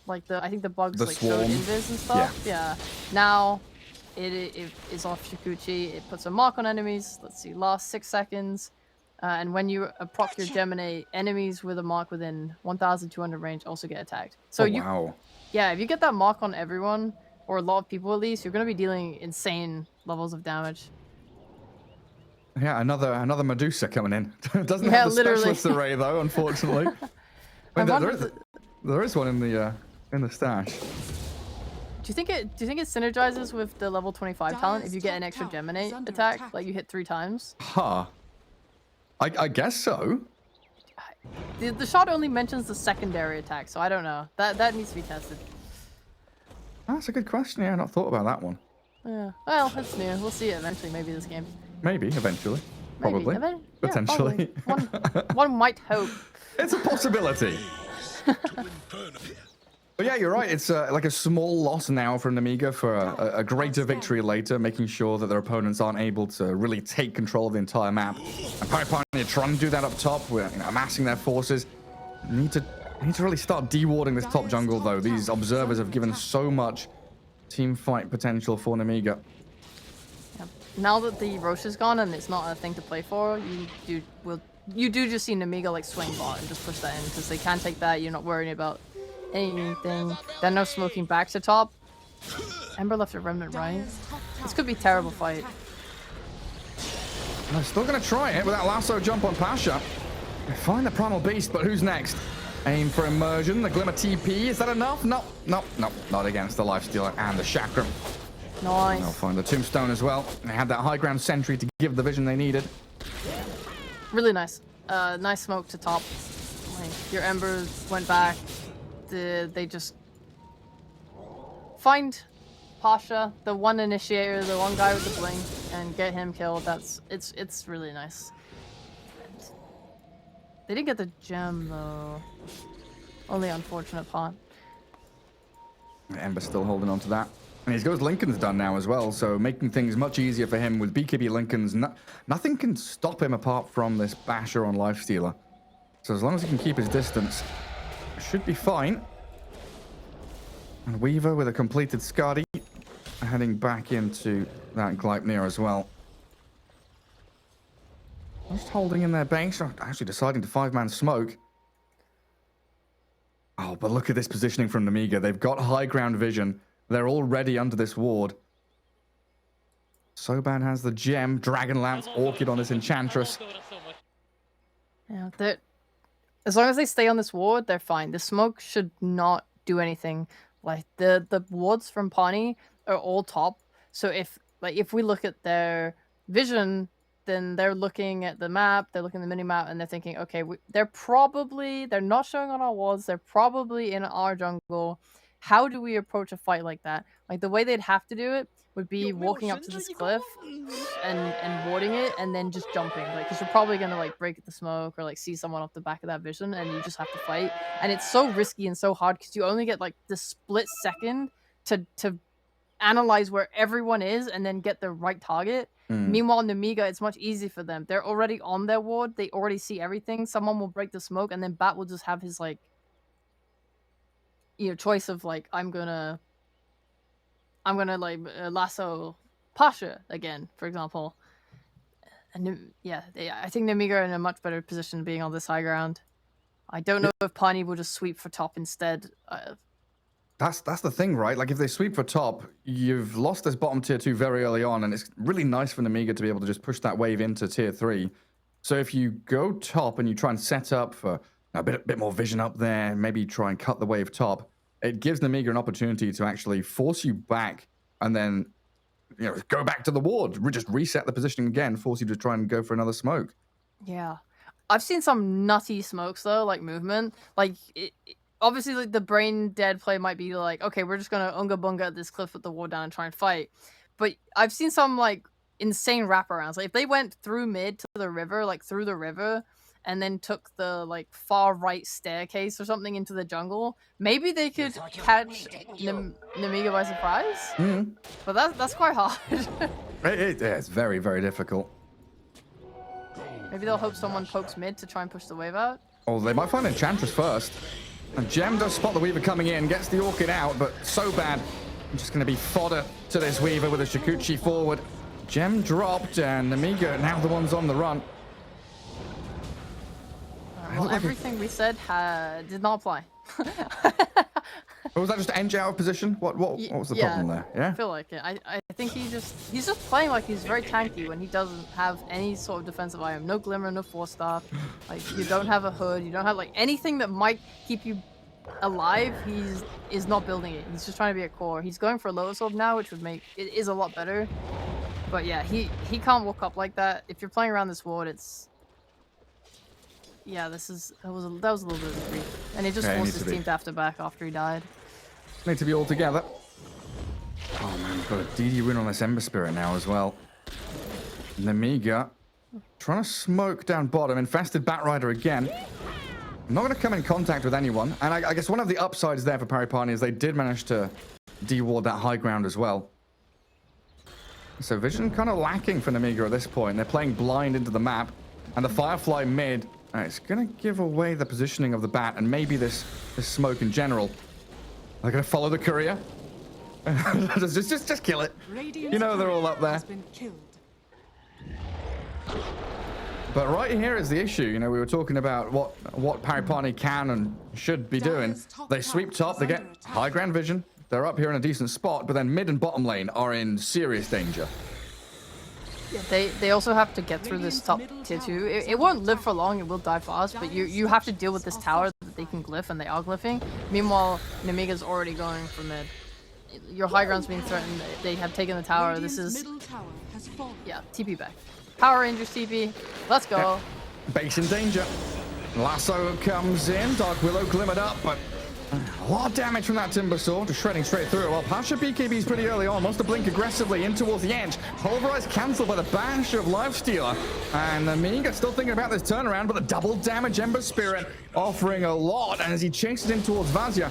like I think the bugs like showed invis and stuff. Yeah. Now it is off Shikuchi. It puts a mark on enemies. Let's see, last 6 seconds. And when you proc your Gemini, enemies with a mark within 1,200 range also get attacked. So if you get that mark on everyone, or a lot of people at least, you're going to be dealing insane levels of damage. Yeah, another Medusa coming in. Doesn't have the specialist array though, unfortunately. There is one in the stash. Do you think it synergizes with the level 25 talent if you get an extra Gemini attack, like you hit 3 times? Huh. I guess so. The shot only mentions the secondary attack, so I don't know. That needs to be tested. That's a good question. Yeah, I've not thought about that one. Yeah. Well, it's new. We'll see it eventually, maybe this game. Maybe, eventually. Probably. Maybe. Potentially. Probably. One might hope. It's a possibility. But yeah, you're right. It's like a small loss now from Nemiga for a greater victory later, making sure that their opponents aren't able to really take control of the entire map. And Pari Parni are trying to do that up top. We're amassing their forces. Need to really start dewarding this top jungle, though. These observers have given so much team fight potential for Nemiga. Now that the Roche is gone and it's not a thing to play for, you do just see Nemiga like swing bot and just push that in because they can't take that. You're not worrying about anything. They're no smoking back to top. Ember left a remnant, right? This could be a terrible fight. And they're still going to try it with that lasso jump on Pasha. They find the primal beast, but who's next? Aim for immersion. The glimmer TP. Is that enough? No, not against the Lifestealer and the Chakram. Nice. They'll find the tombstone as well. They had that high ground sentry to give the vision they needed. Really nice. Nice smoke to top. Like, your embers went back. They just find Pasha, the one initiator, the one guy with the blink, and get him killed. It's really nice. They didn't get the gem though. Only unfortunate part. Ember's still holding on to that. And he goes Lincoln's done now as well, so making things much easier for him with BKB Lincoln's. Nothing can stop him apart from this basher on Lifestealer. So as long as he can keep his distance, should be fine. And Weaver with a completed Skadi, heading back into that Gleipnir as well. Just holding in their base, actually deciding to 5-man smoke. Oh, but look at this positioning from Nemiga. They've got high ground vision. They're already under this ward. Soban has the gem, Dragon Lance, Orchid on this Enchantress. Yeah, as long as they stay on this ward, they're fine. The smoke should not do anything. Like the wards from Parni are all top. So if we look at their vision, then they're looking at the map, they're looking at the mini map, and they're thinking, okay, they're not showing on our wards. They're probably in our jungle. How do we approach a fight like that? Like the way they'd have to do it would be walking up to this cliff and warding it, and then just jumping. Like, because you're probably gonna like break the smoke or like see someone off the back of that vision, and you just have to fight. And it's so risky and so hard because you only get like the split second to analyze where everyone is and then get the right target. Meanwhile, Nemiga, it's much easier for them. They're already on their ward. They already see everything. Someone will break the smoke, and then Bat will just have his like, choice of like, I'm gonna like lasso Pasha again, for example. And yeah, I think Nemiga are in a much better position being on this high ground. I don't know if Parni will just sweep for top instead. That's the thing, right? Like if they sweep for top, you've lost this bottom tier 2 very early on, and it's really nice for Nemiga to be able to just push that wave into tier 3. So if you go top and you try and set up for a bit more vision up there, maybe try and cut the wave top, it gives Nemiga an opportunity to actually force you back and then go back to the ward, just reset the positioning again, force you to try and go for another smoke. Yeah. I've seen some nutty smokes though, like movement. Like obviously, like the brain dead play might be like, okay, we're just gonna unga bunga at this cliff with the ward down and try and fight. But I've seen some like insane wraparounds. Like if they went through mid to the river, like through the river, and then took the like far right staircase or something into the jungle, maybe they could catch Nemiga by surprise. But that's quite hard. It's very, very difficult. Maybe they'll hope someone pokes mid to try and push the wave out. Oh, they might find Enchantress first. And Gem does spot the Weaver coming in, gets the Orchid out, but so bad. I'm just going to be fodder to this Weaver with a Shikuchi forward. Gem dropped, and Nemiga now the one's on the run. Well, everything we said did not apply. Was that just Enj out of position? What was the problem there? Yeah, I feel like it. I think he's just playing like he's very tanky when he doesn't have any sort of defensive item. No Glimmer, no Force Staff. Like you don't have a hood. You don't have like anything that might keep you alive. He's not building it. He's just trying to be a core. He's going for Lotus Orb now, which would make it is a lot better. But yeah, he can't walk up like that. If you're playing around this ward, it's yeah, that was a little bit of a grief, and it just forced his team to have to back after he died. Need to be all together. Oh man, we've got a DD win on this Ember Spirit now as well. Nemiga trying to smoke down bottom. Infested Batrider again. Not going to come in contact with anyone. And I guess one of the upsides there for Pari Parni is they did manage to deward that high ground as well. So vision kind of lacking for Nemiga at this point. They're playing blind into the map. And the Firefly mid, it's going to give away the positioning of the Bat and maybe this smoke in general. They're going to follow the courier. just kill it. You know they're all up there. But right here is the issue. You know, we were talking about what Pari Parni can and should be doing. They sweep top, they get high ground vision. They're up here in a decent spot, but then mid and bottom lane are in serious danger. Yeah, they also have to get through this top tier 2. It won't live for long, it will die fast, but you have to deal with this tower that they can glyph, and they are glyphing. Meanwhile, Nemiga's already going for mid. your high ground's being threatened. They have taken the tower. Radiant's This is middle tower has fallen. yeah, TP back. Power Rangers TP. Let's go. Base in danger. Lasso comes in. Dark Willow glimmered up, but a lot of damage from that Timber Saw, just shredding straight through it. Well, Pasha BKB's pretty early on. Wants to blink aggressively in towards the edge. Pulverize cancelled by the bash of Lifestealer. And Nemiga still thinking about this turnaround, but the double damage Ember Spirit offering a lot. And as he chases in towards Vazia,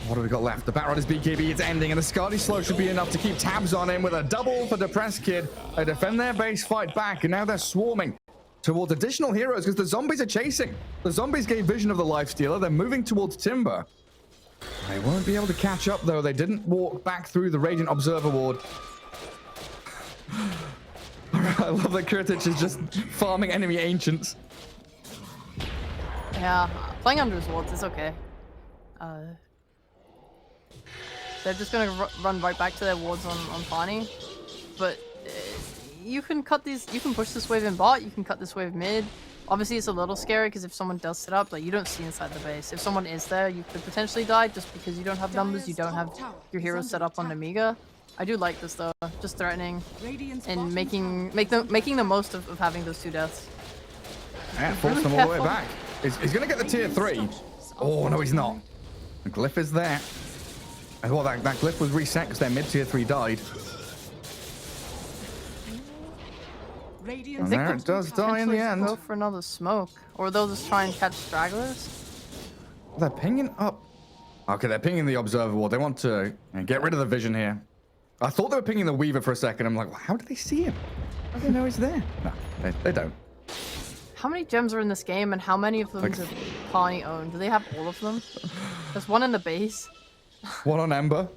what have we got left? The Batrider's BKB is ending, and the Skadi Slow should be enough to keep tabs on him with a double for Depressed Kid. They defend their base, fight back, and now they're swarming towards additional heroes because the zombies are chasing. The zombies gave vision of the Lifestealer. They're moving towards Timber. They won't be able to catch up, though. They didn't walk back through the Radiant Observer Ward. I love that Kurtic is just farming enemy ancients. Yeah, playing under his wards is okay. They're just gonna run right back to their wards on Parni. But you can cut these. You can push this wave in bot. You can cut this wave mid. Obviously, it's a little scary because if someone does sit up, like you don't see inside the base. If someone is there, you could potentially die just because you don't have numbers. You don't have your heroes set up on Nemiga. I do like this though, just threatening and making the most of having those 2 deaths. Yeah, force them all the way back. He's gonna get the tier 3. Oh no, he's not. The glyph is there. And well, that glyph was reset because their mid tier 3 died. And there it does die in the end. Go for another smoke, or they'll just try and catch stragglers. They're pinging up. Okay, they're pinging the Observer Ward. They want to get rid of the vision here. I thought they were pinging the Weaver for a second. I'm like, well, how do they see him? How do they know he's there? No, they don't. How many gems are in this game, and how many of them does Parni own? Do they have all of them? There's one in the base. One on Ember.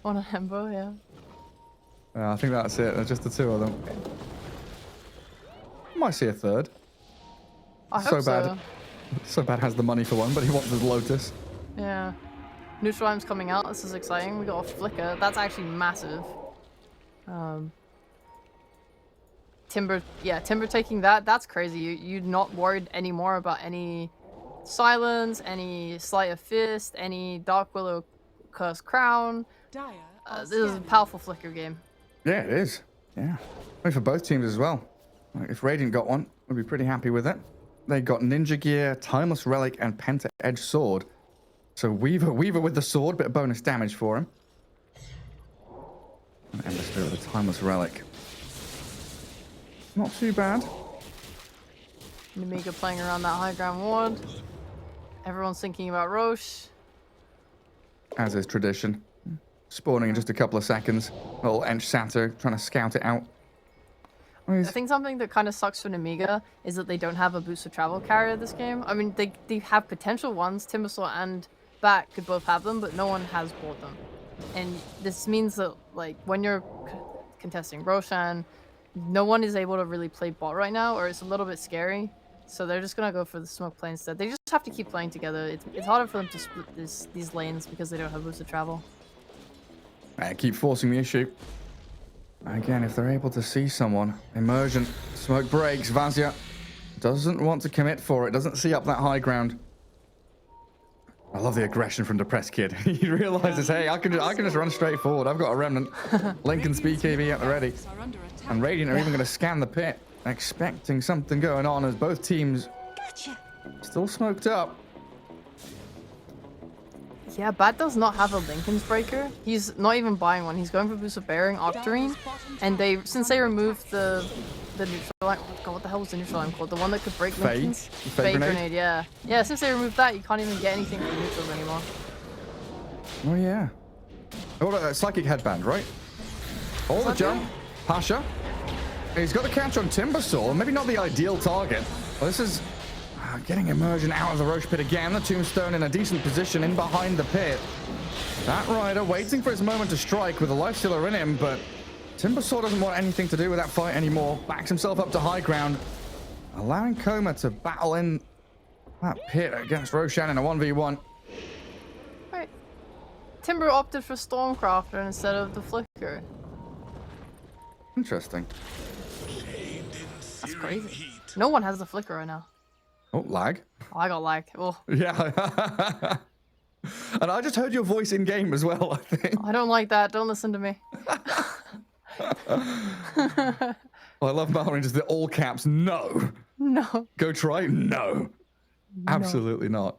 One on Ember, yeah. I think that's it. There's just the 2 of them. Might see a third. I hope so. So bad has the money for one, but he wants the Lotus. Yeah. Neutral Item's coming out. This is exciting. We got a Flicker. That's actually massive. Timber taking that. That's crazy. You're not worried anymore about any Silence, any Sleight of Fist, any Dark Willow Curse Crown. This is a powerful Flicker game. Yeah, it is. Yeah. I mean, for both teams as well. Like, if Radiant got one, we'd be pretty happy with it. They got Ninja Gear, Timeless Relic, and Penta Edge Sword. So Weaver with the sword, bit of bonus damage for him. And Ember Spirit with a Timeless Relic. Not too bad. Nemiga playing around that high ground ward. Everyone's thinking about Roche. As is tradition. Spawning in just a couple of seconds. Little Ench Sato trying to scout it out. I think something that kind of sucks for Nemiga is that they don't have a boost of travel carrier this game. I mean, they have potential ones. Timbersaw and Bat could both have them, but no one has bought them. And this means that, like, when you're contesting Roshan, no one is able to really play bot right now, or it's a little bit scary. So they're just gonna go for the smoke play instead. They just have to keep playing together. It's harder for them to split these lanes because they don't have boost of travel. Keep forcing the issue. Again, if they're able to see someone, immersion, smoke breaks, Vazia doesn't want to commit for it, doesn't see up that high ground. I love the aggression from Depressed Kid. He realizes, hey, I can just run straight forward. I've got a remnant. Lincoln's BKB at the ready. And Radiant are even going to scan the pit, expecting something going on as both teams still smoked up. Yeah, Bat does not have a Lincoln's Breaker. He's not even buying one. He's going for Boost of Bearing, Octarine, and since they removed the neutral line, oh god, what the hell was the neutral line called? The one that could break Lincoln's? Fade grenade, yeah. Yeah, since they removed that, you can't even get anything from neutrals anymore. Oh yeah. Oh, Psychic Headband, right? All the jump. Pasha. He's got the catch on Timbersaw. Maybe not the ideal target. Well, this is getting immersion out of the Roche pit again. The Tombstone in a decent position in behind the pit. That rider waiting for his moment to strike with a Lifestealer in him, but Timbersaw doesn't want anything to do with that fight anymore. Backs himself up to high ground, allowing Coma to battle in that pit against Roshan in a 1v1. Right. Timber opted for Stormcrafter instead of the Flicker. Interesting. That's crazy. No one has the Flicker right now. Oh, lag. Oh, I got lag. Oh. Yeah. And I just heard your voice in game as well, I think. I don't like that. Don't listen to me. Oh, I love Mallory, just the all caps. No. No. Go try? No. Absolutely not.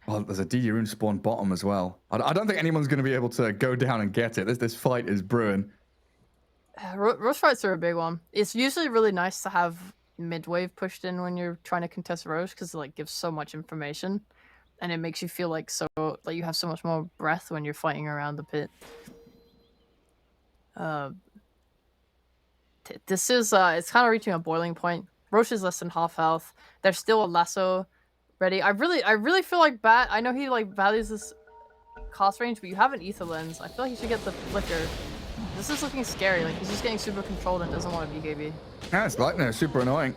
Well, there's a Diurun spawn bottom as well. I don't think anyone's going to be able to go down and get it. This fight is brewing. Rush fights are a big one. It's usually really nice to have mid-wave pushed in when you're trying to contest Roche because it like gives so much information. And it makes you feel like you have so much more breath when you're fighting around the pit. This is it's kind of reaching a boiling point. Roche is less than half health. There's still a lasso ready. I really feel like Bat. I know he like values this cost range, but you have an ether lens. I feel like he should get the flicker. This is looking scary. Like he's just getting super controlled and doesn't want a BKB. Yeah, it's like no, super annoying.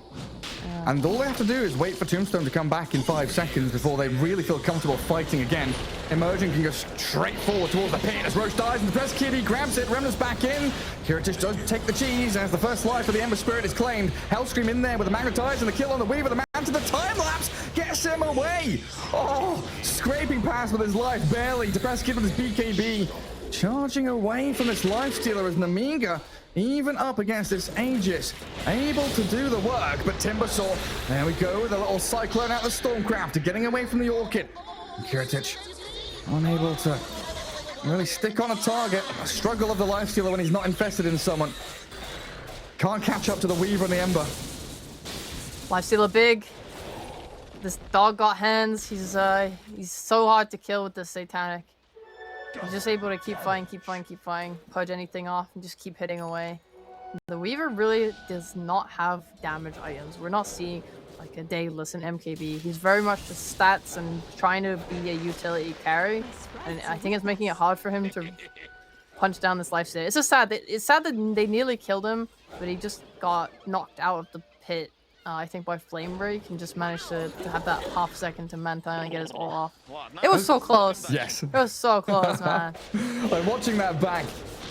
Yeah. And all they have to do is wait for Tombstone to come back in 5 seconds before they really feel comfortable fighting again. Emerging can go straight forward towards the pit as Roche dies and the press kid, he grabs it, Remnant's back in. Kiritich does take the cheese as the first life of the Ember Spirit is claimed. Hellscream in there with the Magnetize and the kill on the Weaver. The man to the time lapse gets him away. Oh, scraping past with his life, barely. Depressed kid with his BKB. Charging away from this lifestealer as Nemiga, even up against this Aegis, able to do the work, but Timbersaw, there we go with a little cyclone out the Stormcrafter, getting away from the Orchid. And Kiritich, unable to really stick on a target. A struggle of the lifestealer when he's not infested in someone. Can't catch up to the Weaver and the Ember. Lifestealer big. This dog got hands. He's so hard to kill with the Satanic. He's just able to keep fighting, pudge anything off, and just keep hitting away. The Weaver really does not have damage items. We're not seeing like a Daedalus and MKB. He's very much just stats and trying to be a utility carry. And I think it's making it hard for him to punch down this lifestealer. It's just sad. It's sad that they nearly killed him, but he just got knocked out of the pit. I think by Flame Break and just managed to have that half second to Manta and get his all off. It was so close. Yes. It was so close, man. Like watching that back,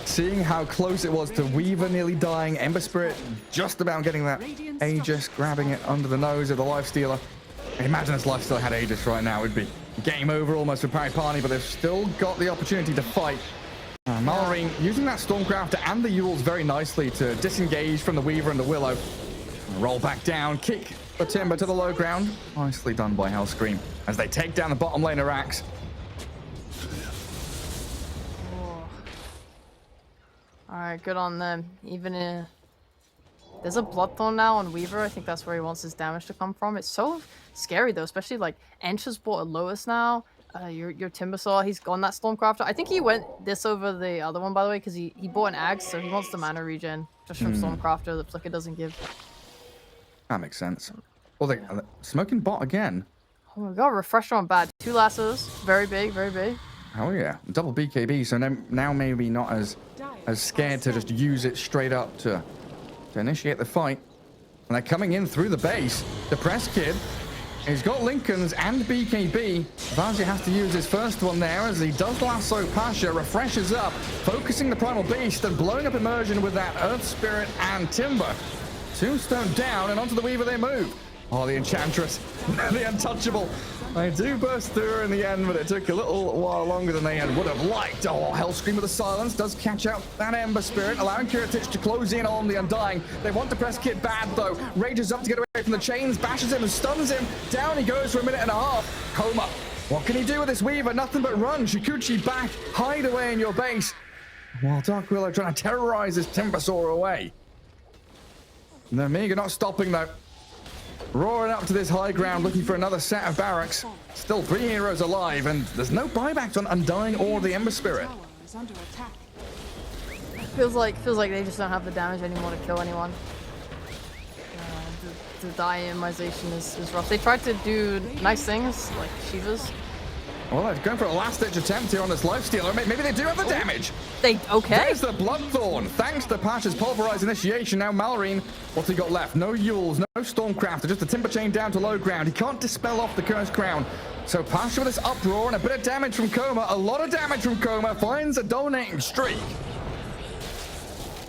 seeing how close it was to Weaver nearly dying, Ember Spirit just about getting that Aegis, grabbing it under the nose of the Lifestealer. Imagine this Lifestealer had Aegis right now. It'd be game over almost for Pari Parni, but they've still got the opportunity to fight. Mallory using that Stormcrafter and the Yules very nicely to disengage from the Weaver and the Willow. Roll back down, kick the Timber to the low ground. Nicely done by Hellscream as they take down the bottom lane of Rax. Oh. Alright, good on them. Even there's a Bloodthorn now on Weaver. I think that's where he wants his damage to come from. It's so scary though, especially like Entra's bought a Lois now. Your Timbersaw, he's gone that Stormcrafter. I think he went this over the other one, by the way, because he bought an Axe, so he wants the mana regen just from Stormcrafter that Flicker doesn't give. That makes sense. Well, they smoking bot again. Oh my god, Refresher on Bat. 2 lassos. Very big, very big. Oh yeah, double BKB, so now maybe not as scared to just use it straight up to initiate the fight. And they're coming in through the base. The Press Kid, he's got Lincolns and BKB. Vazia has to use his first one there as he does lasso Pasha, refreshes up, focusing the Primal Beast and blowing up Immersion with that Earth Spirit and Timber. Tombstone down and onto the Weaver they move. Oh, the Enchantress, the Untouchable. They do burst through her in the end, but it took a little while longer than they would have liked. Oh, Hellscream with the silence does catch out that Ember Spirit, allowing Kiritich to close in on the Undying. They want to press Kit bad, though. Rages up to get away from the chains, bashes him and stuns him. Down he goes for a minute and a half. Coma. What can he do with this Weaver? Nothing but run. Shikuchi back. Hide away in your base. While Dark Willow trying to terrorize this Timbersaw away. Nemiga not stopping, though. Roaring up to this high ground, looking for another set of barracks. Still 3 heroes alive, and there's no buybacks on Undying or the Ember Spirit. Feels like they just don't have the damage anymore to kill anyone. The diamization is rough. They tried to do nice things, like Shivas. Well, they're going for a last-ditch attempt here on this Lifestealer. Maybe they do have the damage. Okay. There's the Bloodthorn. Thanks to Pasha's Pulverized Initiation. Now Mallory, what's he got left? No Yules, no Stormcrafter, just a Timber Chain down to low ground. He can't dispel off the Cursed Crown. So Pasha with this Uproar and a bit of damage from Coma, a lot of damage from Coma, finds a dominating streak.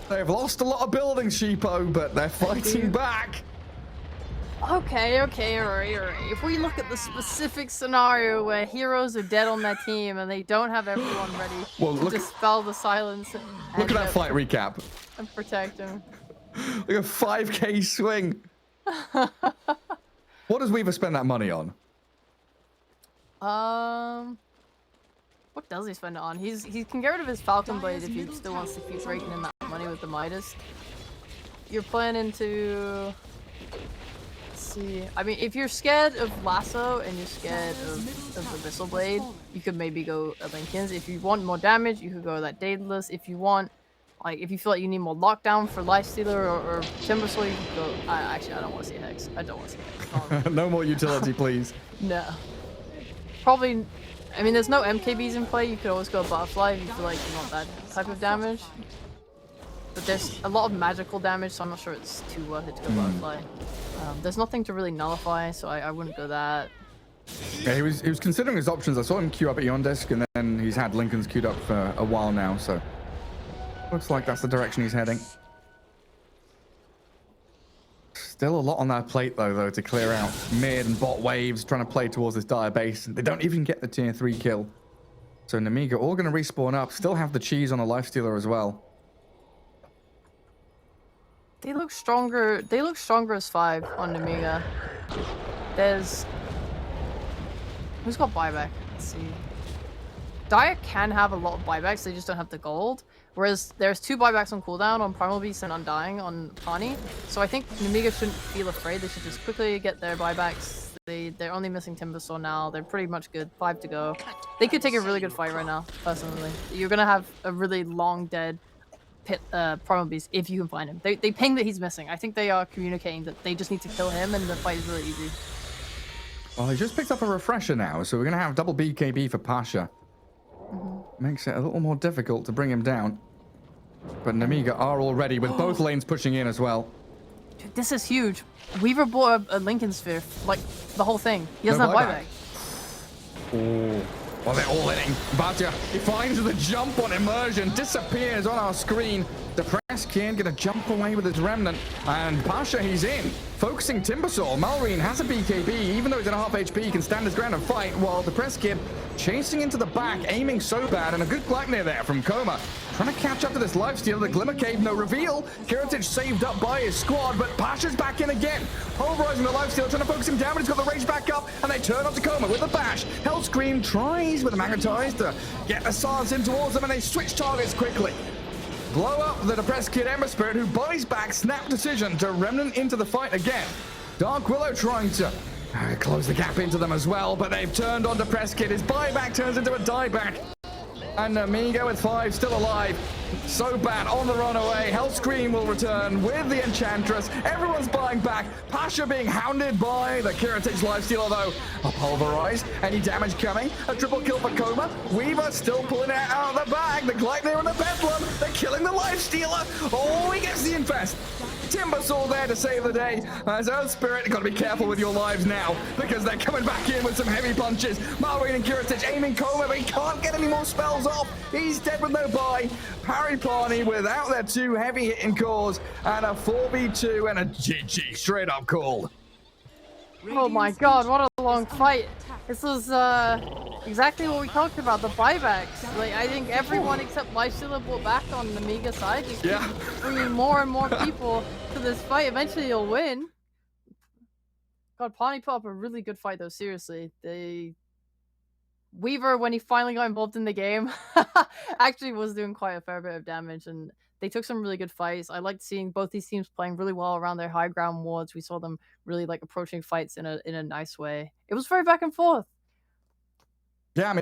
They've lost a lot of buildings, Sheepo, but they're fighting back. Okay, alright. If we look at the specific scenario where heroes are dead on their team and they don't have everyone ready to dispel the silence Look at that fight recap. and protect him. Look at 5k swing. What does Weaver spend that money on? What does he spend it on? He can get rid of his Falcon Blade if he still wants to keep raking in that money with the Midas. You're planning to... see. I mean, if you're scared of Lasso and you're scared of the Missile Blade, you could maybe go Lincoln's. If you want more damage, you could go that Daedalus. If you want, like, if you feel like you need more lockdown for Lifestealer or Timbersaw, you could go... actually, I don't want to see Hex. I don't want to see Hex. No more utility, please. No. Probably... I mean, there's no MKBs in play. You could always go Butterfly if you feel like you want that type of damage. But there's a lot of magical damage, so I'm not sure it's too worth it to go Butterfly. There's nothing to really nullify, so I wouldn't go that. Yeah, he was considering his options. I saw him queue up at Yondisk, and then he's had Lincoln's queued up for a while now, so looks like that's the direction he's heading. Still a lot on that plate, though, to clear out mid and bot waves, trying to play towards this dire base. They don't even get the tier 3 kill. So Nemiga all going to respawn up, still have the cheese on a Lifestealer as well. They look stronger. They look stronger as 5 on Nemiga. There's... who's got buyback? Let's see. Dire can have a lot of buybacks, they just don't have the gold. Whereas there's 2 buybacks on cooldown on Primal Beast and Undying on Parni. So I think Nemiga shouldn't feel afraid. They should just quickly get their buybacks. They're only missing Timbersaw now. They're pretty much good. 5 to go. They could take a really good fight right now, personally. You're gonna have a really long dead Primal Beast if you can find him. They ping that he's missing. I think they are communicating that they just need to kill him and the fight is really easy. Well, he just picked up a refresher now, so we're going to have double BKB for Pasha. Makes it a little more difficult to bring him down. But Nemiga are all ready with both lanes pushing in as well. Dude, this is huge. Weaver bought a Lincoln Sphere, like the whole thing. He doesn't have buyback. Oh, well, they're all in. Badger, he finds the jump on Immersion, disappears on our screen. Depressed Kid gonna jump away with his Remnant, and Pasha, he's in. Focusing Timbersaw. Malrine has a BKB, even though he's at half HP, he can stand his ground and fight, while Depressed Kid chasing into the back, aiming so bad, and a good Gleipnir there from Coma. Trying to catch up to this lifesteal. The Glimmer Cave, no reveal. Kiritage saved up by his squad, but Pasha's back in again. Pulverizing the lifesteal, trying to focus him down, but he's got the rage back up, and they turn on to Coma with the bash. Hellscream tries with the Magnetize to get the silence in towards them, and they switch targets quickly. Blow up the Depressed Kid Ember Spirit, who buys back. Snap decision to Remnant into the fight again. Dark Willow trying to close the gap into them as well, but they've turned on Depressed Kid. His buyback turns into a dieback. And Nemiga with 5 still alive. So bad on the runaway. Hellscream will return with the Enchantress. Everyone's buying back. Pasha being hounded by the Kiritage lifestealer though. A Pulverize. Any damage coming? A triple kill for Coma. Weaver still pulling it out of the bag. The Gleipnir and the Bedlam. They're killing the lifestealer. Oh, he gets the infest. Timbersaw there to save the day. As Earth Spirit, gotta be careful with your lives now because they're coming back in with some heavy punches. Malrine and Kiritage aiming Coma, but he can't get any more spells off. He's dead with no buy. Pari Parni without their 2 heavy hitting cores and a 4v2 and a GG straight up called. Oh my god, what a long fight. This was exactly what we talked about, the buybacks. Like, I think everyone except Lifestealer bought back on the Nemiga side, just keep bringing more and more people to this fight. Eventually you'll win. God, Parni put up a really good fight though, seriously. Weaver, when he finally got involved in the game, actually was doing quite a fair bit of damage, and they took some really good fights. I liked seeing both these teams playing really well around their high ground wards. We saw them really like approaching fights in a nice way. It was very back and forth. Yeah, I mean